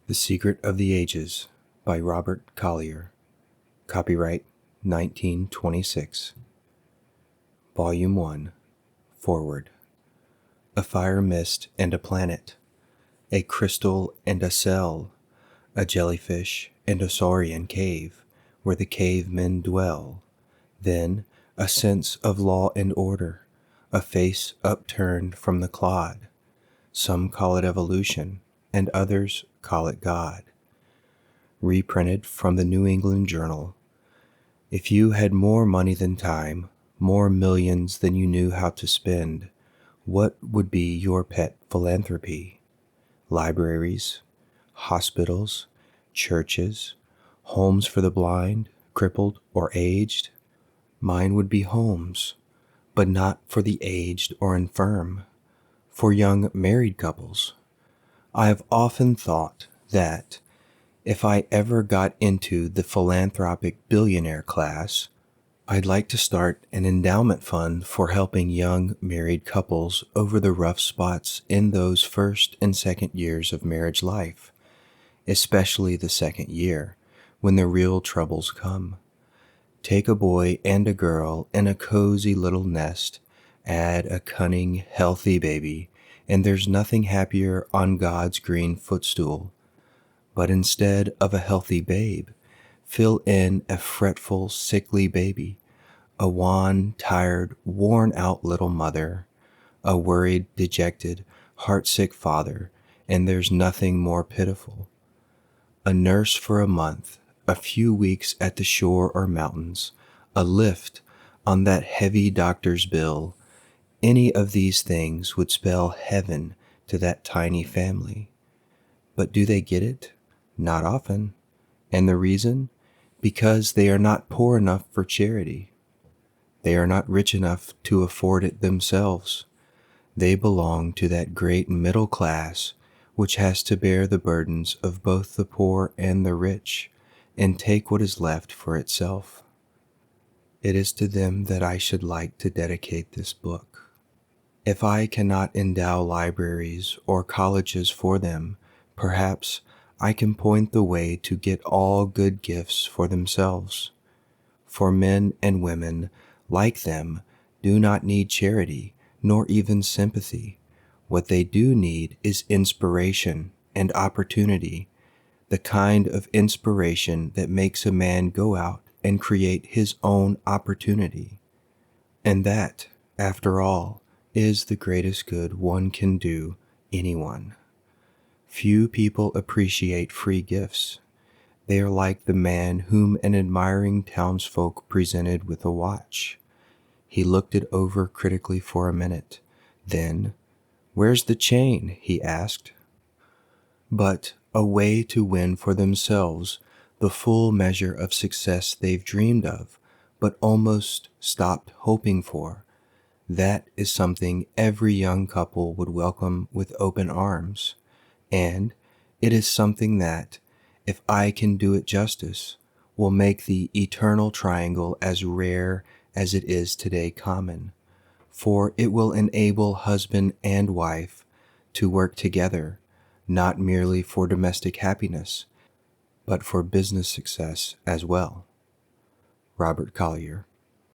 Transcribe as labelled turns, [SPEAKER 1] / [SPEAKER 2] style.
[SPEAKER 1] The Secret of the Ages by Robert Collier. Copyright 1926. Volume 1. Foreword. A fire mist and a planet, a crystal and a cell, a jellyfish and a saurian cave where the cavemen dwell. Then a sense of law and order, a face upturned from the clod. Some call it evolution, and others call it God. Reprinted from the New England Journal. If you had more money than time, more millions than you knew how to spend, what would be your pet philanthropy? Libraries, hospitals, churches, homes for the blind, crippled, or aged? Mine would be homes, but not for the aged or infirm, for young married couples. I have often thought that if I ever got into the philanthropic billionaire class, I'd like to start an endowment fund for helping young married couples over the rough spots in those first and second years of marriage life, especially the second year, when the real troubles come. Take a boy and a girl in a cozy little nest, add a cunning, healthy baby, and there's nothing happier on God's green footstool. But instead of a healthy babe, fill in a fretful, sickly baby, a wan, tired, worn-out little mother, a worried, dejected, heartsick father, and there's nothing more pitiful. A nurse for a month, a few weeks at the shore or mountains, a lift on that heavy doctor's bill. Any of these things would spell heaven to that tiny family. But do they get it? Not often. And the reason? Because they are not poor enough for charity. They are not rich enough to afford it themselves. They belong to that great middle class which has to bear the burdens of both the poor and the rich, and take what is left for itself. It is to them that I should like to dedicate this book. If I cannot endow libraries or colleges for them, perhaps I can point the way to get all good gifts for themselves. For men and women, like them, do not need charity, nor even sympathy. What they do need is inspiration and opportunity, the kind of inspiration that makes a man go out and create his own opportunity. And that, after all, is the greatest good one can do anyone. Few people appreciate free gifts. They are like the man whom an admiring townsfolk presented with a watch. He looked it over critically for a minute. Then, "Where's the chain?" he asked. But a way to win for themselves the full measure of success they've dreamed of, but almost stopped hoping for. That is something every young couple would welcome with open arms, and it is something that, if I can do it justice, will make the eternal triangle as rare as it is today common, for it will enable husband and wife to work together, not merely for domestic happiness, but for business success as well. Robert Collier.